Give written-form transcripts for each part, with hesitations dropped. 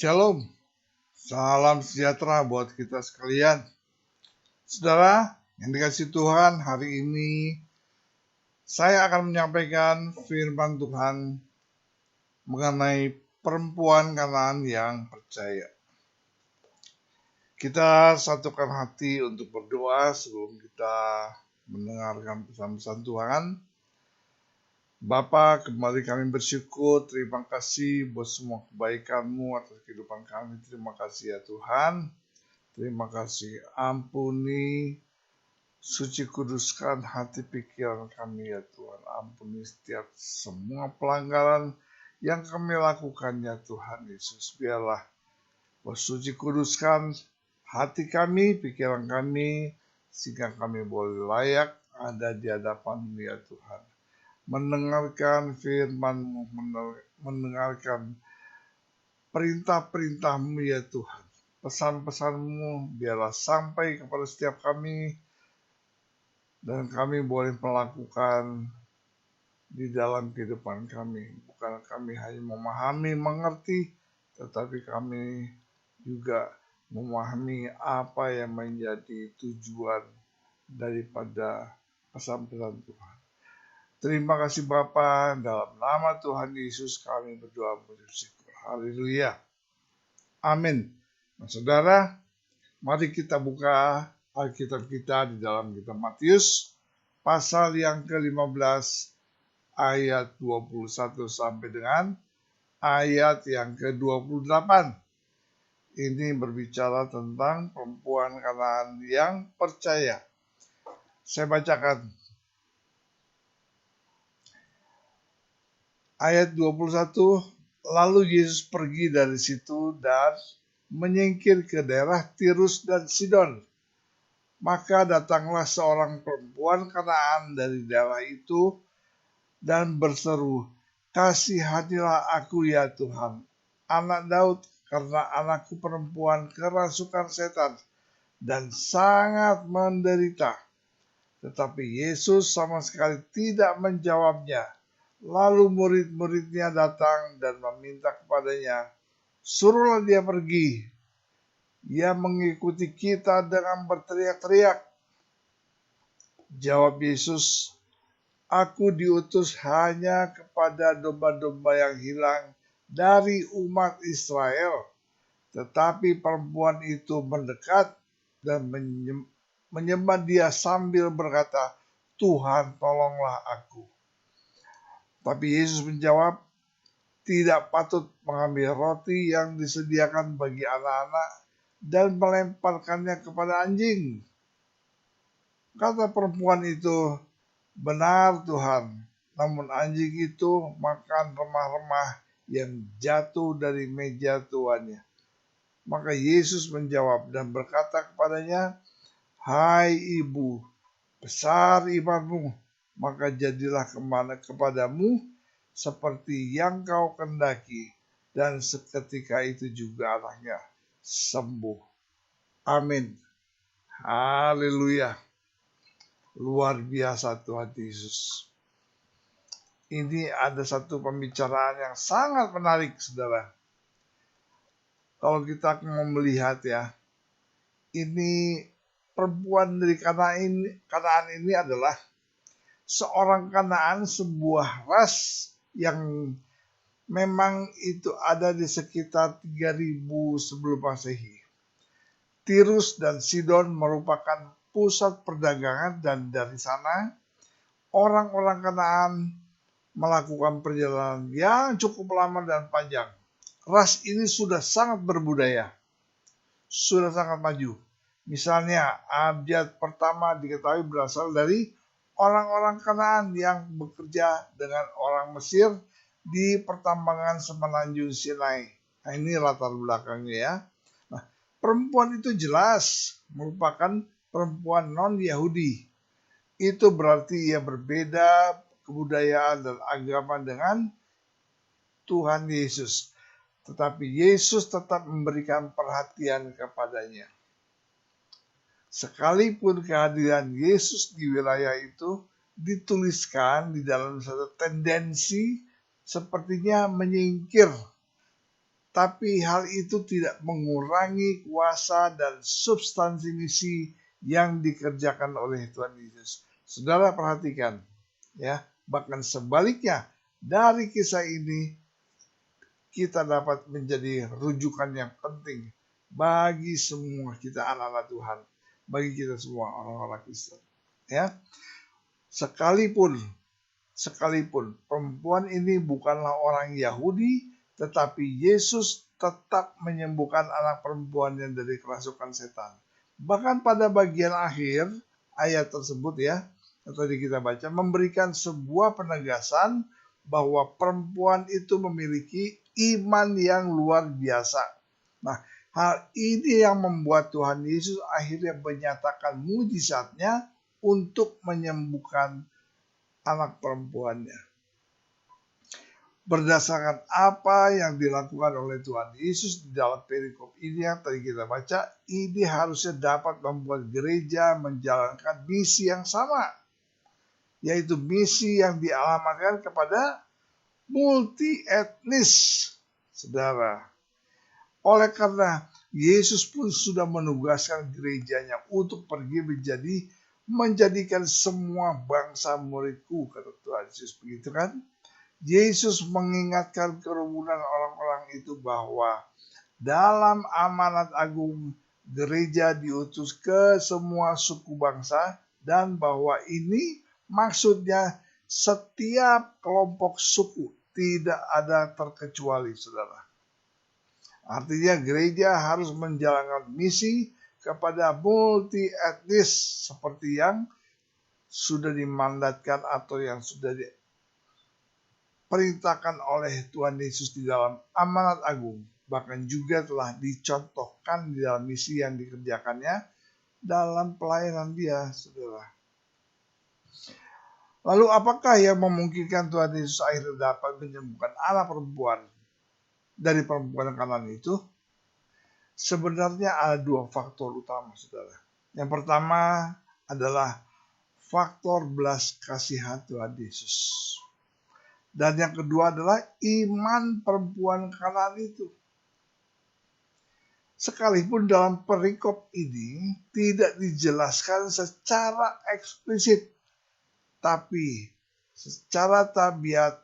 Shalom, salam sejahtera buat kita sekalian. Saudara yang dikasihi Tuhan, hari ini saya akan menyampaikan firman Tuhan mengenai perempuan Kanaan yang percaya. Kita satukan hati untuk berdoa sebelum kita mendengarkan pesan-pesan Tuhan. Bapa, kembali kami bersyukur, terima kasih buat semua kebaikan-Mu atas kehidupan kami. Terima kasih ya Tuhan. Terima kasih, ampuni, suci kuduskan hati pikiran kami ya Tuhan. Ampuni setiap semua pelanggaran yang kami lakukan ya Tuhan Yesus. Biarlah suci kuduskan hati kami, pikiran kami, sehingga kami boleh layak ada di hadapan-Mu ya Tuhan. Mendengarkan firman-Mu, mendengarkan perintah-perintah-Mu ya Tuhan. Pesan-pesan-Mu biarlah sampai kepada setiap kami dan kami boleh melakukan di dalam kehidupan kami. Bukan kami hanya memahami, mengerti, tetapi kami juga memahami apa yang menjadi tujuan daripada pesan-pesan Tuhan. Terima kasih Bapa, dalam nama Tuhan Yesus kami berdoa bersyukur. Haleluya. Amin. Nah, saudara, mari kita buka Alkitab kita di dalam kitab Matius pasal yang ke-15 ayat 21 sampai dengan ayat yang ke-28. Ini berbicara tentang perempuan Kanaan yang percaya. Saya bacakan. Ayat 21, lalu Yesus pergi dari situ dan menyingkir ke daerah Tirus dan Sidon. Maka datanglah seorang perempuan Kanaan dari daerah itu dan berseru, "Kasihanilah aku ya Tuhan, anak Daud, karena anakku perempuan kerasukan setan dan sangat menderita." Tetapi Yesus sama sekali tidak menjawabnya. Lalu murid-muridnya datang dan meminta kepadanya, "Suruhlah dia pergi." Ia mengikuti kita dengan berteriak-teriak. Jawab Yesus, "Aku diutus hanya kepada domba-domba yang hilang dari umat Israel." Tetapi perempuan itu mendekat dan menyembah dia sambil berkata, "Tuhan, tolonglah aku." Tapi Yesus menjawab, "Tidak patut mengambil roti yang disediakan bagi anak-anak dan melemparkannya kepada anjing." Kata perempuan itu, "Benar Tuhan, namun anjing itu makan remah-remah yang jatuh dari meja tuannya." Maka Yesus menjawab dan berkata kepadanya, "Hai ibu, besar imanmu, maka jadilah kepadamu seperti yang kau kendaki." Dan seketika itu juga anaknya sembuh. Amin. Haleluya. Luar biasa Tuhan Yesus. Ini ada satu pembicaraan yang sangat menarik, saudara. Kalau kita mau melihat ya, ini perempuan dari Kanaan ini adalah seorang Kanaan, sebuah ras yang memang itu ada di sekitar 3000 sebelum Masehi. Tirus dan Sidon merupakan pusat perdagangan dan dari sana orang-orang Kanaan melakukan perjalanan yang cukup lama dan panjang. Ras ini sudah sangat berbudaya, sudah sangat maju. Misalnya abjad pertama diketahui berasal dari orang-orang Kanaan yang bekerja dengan orang Mesir di pertambangan semenanjung Sinai. Nah, ini latar belakangnya ya. Nah, perempuan itu jelas merupakan perempuan non-Yahudi. Itu berarti ia berbeda kebudayaan dan agama dengan Tuhan Yesus. Tetapi Yesus tetap memberikan perhatian kepadanya. Sekalipun kehadiran Yesus di wilayah itu dituliskan di dalam satu tendensi sepertinya menyingkir Tapi hal itu tidak mengurangi kuasa dan substansi misi yang dikerjakan oleh Tuhan Yesus. Saudara perhatikan, ya, bahkan sebaliknya dari kisah ini kita dapat menjadi rujukan yang penting bagi semua kita anak-anak Tuhan, bagi kita semua orang-orang Kristen. Ya, sekalipun perempuan ini bukanlah orang Yahudi, tetapi Yesus tetap menyembuhkan anak perempuannya dari kerasukan setan. Bahkan pada bagian akhir ayat tersebut, ya, yang tadi kita baca, memberikan sebuah penegasan bahwa perempuan itu memiliki iman yang luar biasa. Nah, hal ini yang membuat Tuhan Yesus akhirnya menyatakan mujizatnya untuk menyembuhkan anak perempuannya. Berdasarkan apa yang dilakukan oleh Tuhan Yesus di dalam perikop ini yang tadi kita baca, ini harusnya dapat membuat gereja menjalankan misi yang sama, yaitu misi yang dialamatkan kepada multi etnis, saudara. Oleh karena Yesus pun sudah menugaskan gerejanya untuk pergi menjadikan semua bangsa muridku, kata Tuhan Yesus, begitu kan? Yesus mengingatkan kerumunan orang-orang itu bahwa dalam amanat agung gereja diutus ke semua suku bangsa, dan bahwa ini maksudnya setiap kelompok suku, tidak ada terkecuali, saudara. Artinya gereja harus menjalankan misi kepada multi etnis seperti yang sudah dimandatkan atau yang sudah diperintahkan oleh Tuhan Yesus di dalam amanat agung. Bahkan juga telah dicontohkan di dalam misi yang dikerjakannya dalam pelayanan dia, saudara. Lalu apakah yang memungkinkan Tuhan Yesus akhirnya dapat menyembuhkan anak perempuan dari perempuan kanan itu? Sebenarnya ada dua faktor utama, saudara. Yang pertama adalah faktor belas kasihan Tuhan Yesus. Dan yang kedua adalah iman perempuan kanan itu. Sekalipun dalam perikop ini tidak dijelaskan secara eksplisit, tapi secara tabiat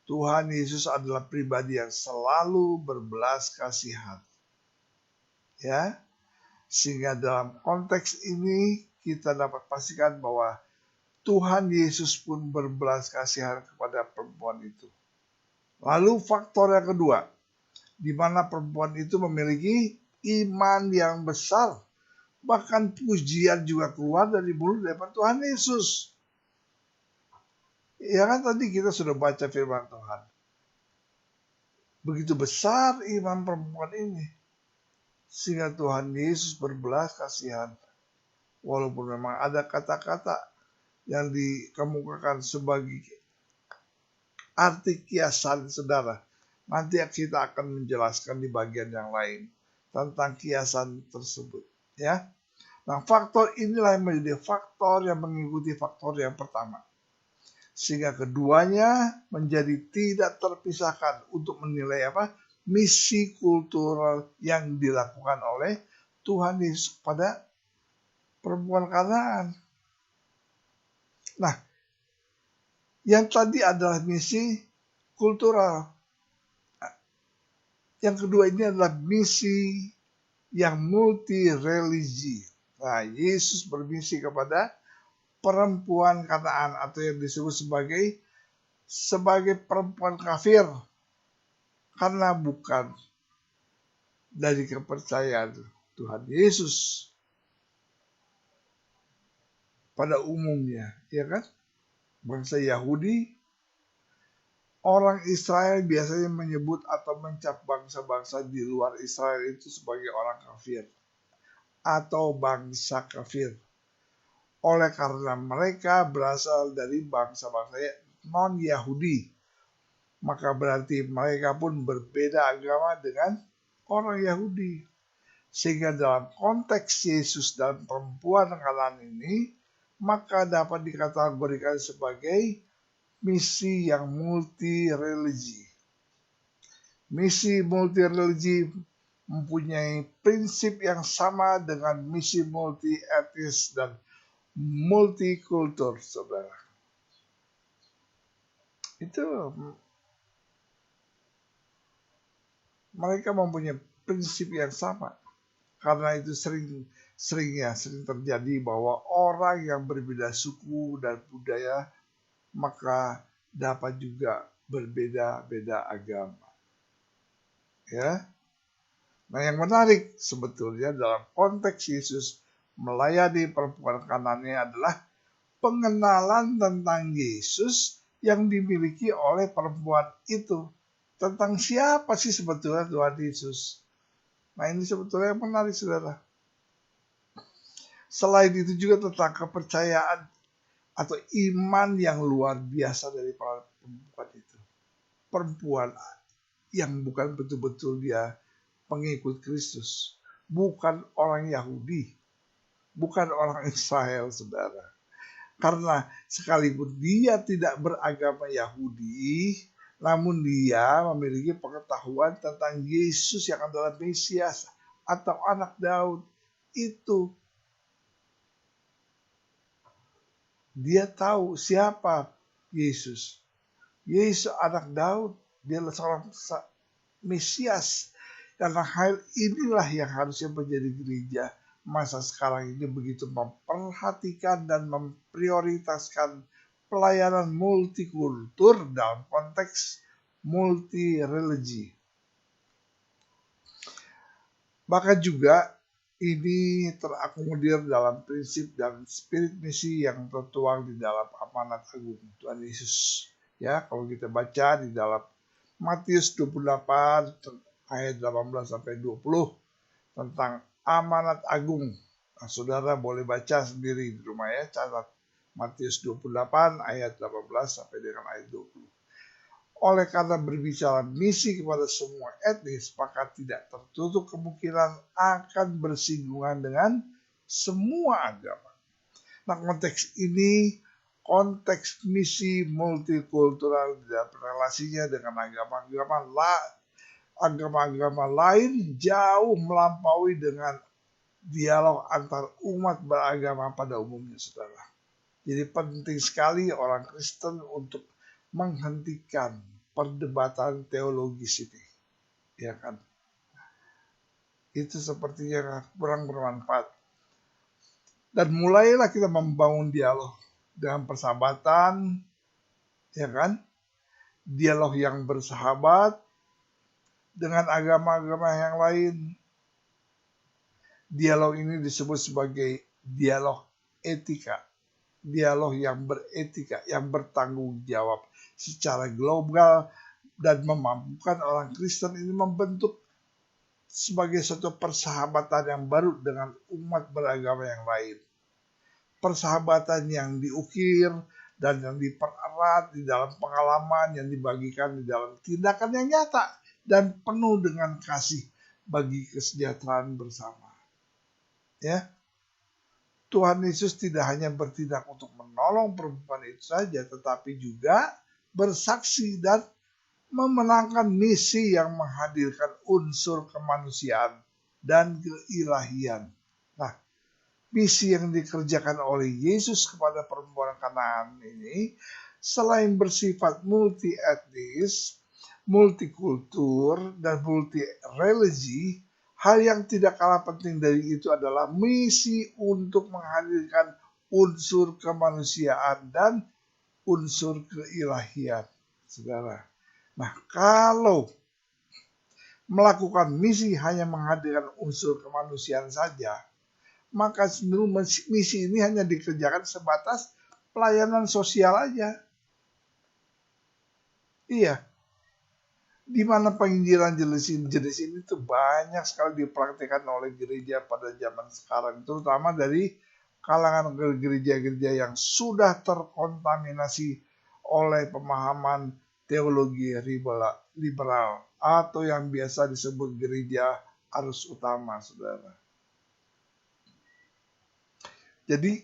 Tuhan Yesus adalah pribadi yang selalu berbelas kasihan. Ya, sehingga dalam konteks ini kita dapat pastikan bahwa Tuhan Yesus pun berbelas kasihan kepada perempuan itu. Lalu faktor yang kedua, di mana perempuan itu memiliki iman yang besar. Bahkan pujian juga keluar dari mulut daripada Tuhan Yesus. Ya kan tadi kita sudah baca firman Tuhan. Begitu besar iman perempuan ini, sehingga Tuhan Yesus berbelas kasihan. Walaupun memang ada kata-kata yang dikemukakan sebagai arti kiasan, saudara. Nanti kita akan menjelaskan di bagian yang lain tentang kiasan tersebut. Ya. Nah, faktor inilah yang menjadi faktor yang mengikuti faktor yang pertama. Sehingga keduanya menjadi tidak terpisahkan untuk menilai misi kultural yang dilakukan oleh Tuhan Yesus pada perempuan Kanaan. Nah, yang tadi adalah misi kultural. Yang kedua ini adalah misi yang multi religi. Nah, Yesus bermisi kepada perempuan Kanaan atau yang disebut sebagai perempuan kafir, karena bukan dari kepercayaan Tuhan Yesus pada umumnya, ya kan? Bangsa Yahudi, orang Israel biasanya menyebut atau mencap bangsa-bangsa di luar Israel itu sebagai orang kafir atau bangsa kafir. Oleh karena mereka berasal dari bangsa-bangsa non-Yahudi, maka berarti mereka pun berbeda agama dengan orang Yahudi. Sehingga dalam konteks Yesus dan perempuan Kanaan ini, maka dapat dikategorikan sebagai misi yang multi religi. Misi multi-religi mempunyai prinsip yang sama dengan misi multi-etnis dan multikultur, saudara. Itu mereka mempunyai prinsip yang sama. Karena itu sering terjadi bahwa orang yang berbeda suku dan budaya maka dapat juga berbeda-beda agama. Ya. Nah, yang menarik sebetulnya dalam konteks Yesus melayani perempuan Kanannya adalah pengenalan tentang Yesus yang dimiliki oleh perempuan itu. Tentang siapa sih sebetulnya Tuhan Yesus? Nah, ini sebetulnya yang menarik, saudara. Selain itu juga tentang kepercayaan atau iman yang luar biasa dari para perempuan itu. Perempuan yang bukan betul-betul dia pengikut Kristus. Bukan orang Yahudi. Bukan orang Israel, saudara. Karena sekalipun dia tidak beragama Yahudi, namun dia memiliki pengetahuan tentang Yesus yang adalah Mesias atau anak Daud. Itu dia tahu siapa Yesus. Yesus anak Daud, dia adalah seorang Mesias. Karena hal inilah yang harusnya menjadi gereja masa sekarang ini begitu memperhatikan dan memprioritaskan pelayanan multikultur dalam konteks multi-religi. Bahkan juga ini terakomodir dalam prinsip dan spirit misi yang tertuang di dalam amanat agung Tuhan Yesus. Ya, kalau kita baca di dalam Matius 28 ayat 18 sampai 20 tentang amanat agung. Nah, saudara boleh baca sendiri di rumah ya, catat Matius 28 ayat 18 sampai dengan ayat 20. Oleh karena berbicara misi kepada semua etnis, maka tidak tertutup kemungkinan akan bersinggungan dengan semua agama. Nah, konteks ini, konteks misi multikultural dan relasinya dengan agama-agama lain jauh melampaui dengan dialog antar umat beragama pada umumnya, saudara. Jadi penting sekali orang Kristen untuk menghentikan perdebatan teologis ini, ya kan? Itu sepertinya kurang bermanfaat. Dan mulailah kita membangun dialog dengan persahabatan, ya kan? Dialog yang bersahabat dengan agama-agama yang lain. Dialog ini disebut sebagai dialog etika. Dialog yang beretika, yang bertanggung jawab secara global dan memampukan orang Kristen ini membentuk sebagai suatu persahabatan yang baru dengan umat beragama yang lain. Persahabatan yang diukir dan yang dipererat di dalam pengalaman yang dibagikan di dalam tindakan yang nyata dan penuh dengan kasih bagi kesejahteraan bersama. Ya. Tuhan Yesus tidak hanya bertindak untuk menolong perempuan itu saja, tetapi juga bersaksi dan memenangkan misi yang menghadirkan unsur kemanusiaan dan keilahian. Nah, misi yang dikerjakan oleh Yesus kepada perempuan Kanaan ini, selain bersifat multi-etnis, multikultur, dan multi-religi, hal yang tidak kalah penting dari itu adalah misi untuk menghadirkan unsur kemanusiaan dan unsur keilahian, saudara. Nah, kalau melakukan misi hanya menghadirkan unsur kemanusiaan saja, maka misi ini hanya dikerjakan sebatas pelayanan sosial aja. Iya. Di mana penginjilan jenis ini tuh banyak sekali dipraktikkan oleh gereja pada zaman sekarang, terutama dari kalangan gereja-gereja yang sudah terkontaminasi oleh pemahaman teologi liberal atau yang biasa disebut gereja arus utama, saudara. Jadi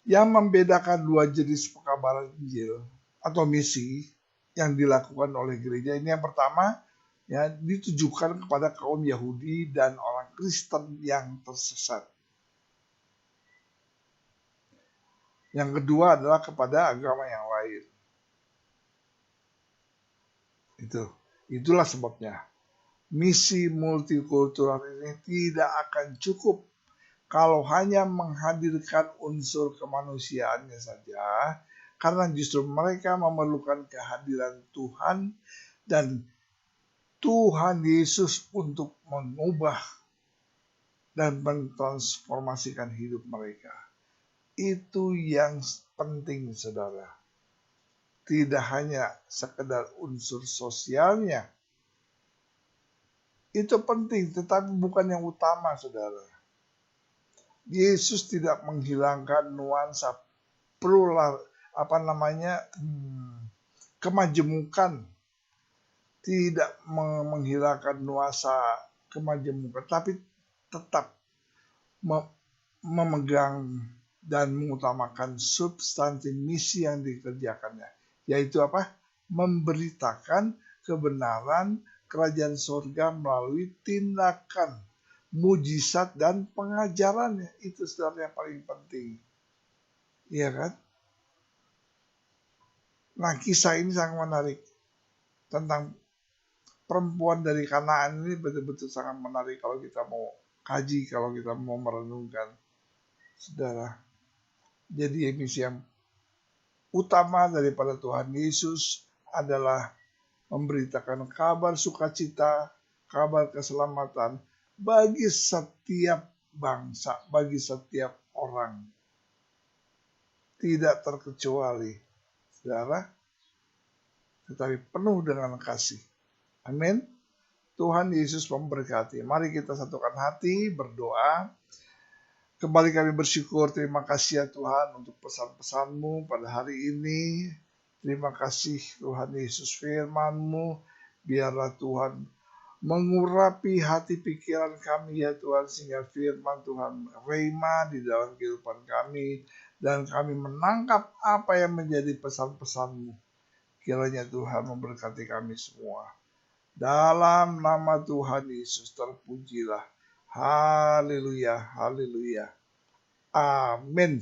yang membedakan dua jenis pekabaran Injil atau misi yang dilakukan oleh gereja ini, yang pertama, Ya, ditujukan kepada kaum Yahudi dan orang Kristen yang tersesat. Yang kedua adalah kepada agama yang lain. Itulah sebabnya misi multikultural ini tidak akan cukup kalau hanya menghadirkan unsur kemanusiaannya saja, karena justru mereka memerlukan kehadiran Tuhan dan Tuhan Yesus untuk mengubah dan mentransformasikan hidup mereka. Itu yang penting, saudara. Tidak hanya sekedar unsur sosialnya. Itu penting, tetapi bukan yang utama, saudara. Yesus tidak menghilangkan nuansa kemajemukan, tidak menghilangkan nuansa kemajemukan, tapi tetap memegang dan mengutamakan substansi misi yang dikerjakannya, yaitu apa? Memberitakan kebenaran kerajaan surga melalui tindakan, mujizat dan pengajarannya. Itu saudara yang paling penting. Iya kan? Nah, kisah ini sangat menarik. Tentang perempuan dari Kanaan ini betul-betul sangat menarik kalau kita mau kaji, kalau kita mau merenungkan, saudara. Jadi misi yang utama daripada Tuhan Yesus adalah memberitakan kabar sukacita, kabar keselamatan bagi setiap bangsa, bagi setiap orang. Tidak terkecuali, saudara, tetapi penuh dengan kasih. Amin. Tuhan Yesus memberkati. Mari kita satukan hati, berdoa. Kembali kami bersyukur, terima kasih ya Tuhan untuk pesan-pesan-Mu pada hari ini. Terima kasih Tuhan Yesus firman-Mu. Biarlah Tuhan mengurapi hati pikiran kami ya Tuhan, sehingga firman Tuhan rema di dalam kehidupan kami. Dan kami menangkap apa yang menjadi pesan-pesan-Mu. Kiranya Tuhan memberkati kami semua. Dalam nama Tuhan Yesus terpujilah. Haleluya, haleluya. Amin.